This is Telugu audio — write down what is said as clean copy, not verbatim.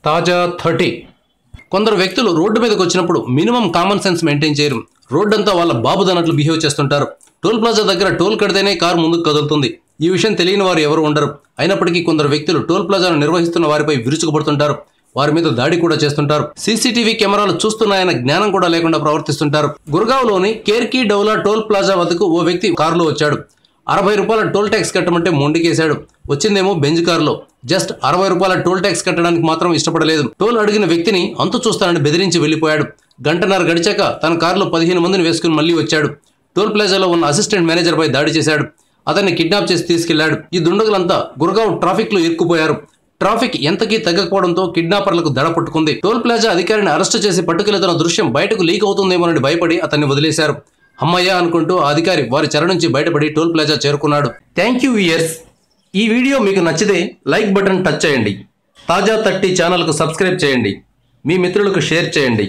తాజా 30 కొందరు వ్యక్తులు రోడ్డు మీదకి వచ్చినప్పుడు మినిమం కామన్ సెన్స్ మెయింటైన్ చేయరు. రోడ్డంతా వాళ్ళ బాబుదన్నట్లు బిహేవ్ చేస్తుంటారు. టోల్ ప్లాజా దగ్గర టోల్ కడితేనే కారు ముందుకు కదులుతుంది. ఈ విషయం తెలియని వారు ఎవరు ఉండరు. అయినప్పటికీ కొందరు వ్యక్తులు టోల్ ప్లాజాను నిర్వహిస్తున్న వారిపై విరుచుకుపడుతుంటారు. వారి మీద దాడి కూడా చేస్తుంటారు. సీసీటీవీ కెమెరాలు చూస్తున్నాయన్న జ్ఞానం కూడా లేకుండా ప్రవర్తిస్తుంటారు. గుర్గావ్లోని కేర్కీ డౌలా టోల్ ప్లాజా వద్దకు ఓ వ్యక్తి కారులో వచ్చాడు. 60 రూపాయల టోల్ ట్యాక్స్ కట్టమంటే మొండికేశాడు. వచ్చిందేమో బెంజ్ కారులో. జస్ట్ 60 రూపాయల టోల్ ట్యాక్స్ కట్టడానికి మాత్రం ఇష్టపడలేదు. టోల్ అడిగిన వ్యక్తిని అంతు చూస్తానని బెదిరించి వెళ్లిపోయాడు. గంటన్నర గడిచాక తన కారులో 15 మందిని వేసుకుని మళ్లీ వచ్చాడు. టోల్ ప్లాజాలో ఉన్న అసిస్టెంట్ మేనేజర్ పై దాడి చేశాడు. అతన్ని కిడ్నాప్ చేసి తీసుకెళ్లాడు. ఈ దుండగులంతా గుర్గావ్ ట్రాఫిక్ లో ఇరుక్కుపోయారు. ట్రాఫిక్ ఎంతకీ తగ్గకపోవడంతో కిడ్నాపర్లకు దడ పట్టుకుంది. టోల్ ప్లాజా అధికారిని అరెస్టు చేసి పట్టుకెళ్తున్న దృశ్యం బయటకు లీక్ అవుతుందేమోనని భయపడి అతన్ని వదిలేశారు. అమ్మయ్య అనుకుంటూ ఆ అధికారి వారి చెర నుంచి బయటపడి టోల్ ప్లాజా చేరుకున్నాడు. Thank you viewers. ఈ వీడియో మీకు నచ్చితే లైక్ బటన్ టచ్ చేయండి. తాజా 30 ఛానల్కు సబ్స్క్రైబ్ చేయండి. మీ మిత్రులకు షేర్ చేయండి.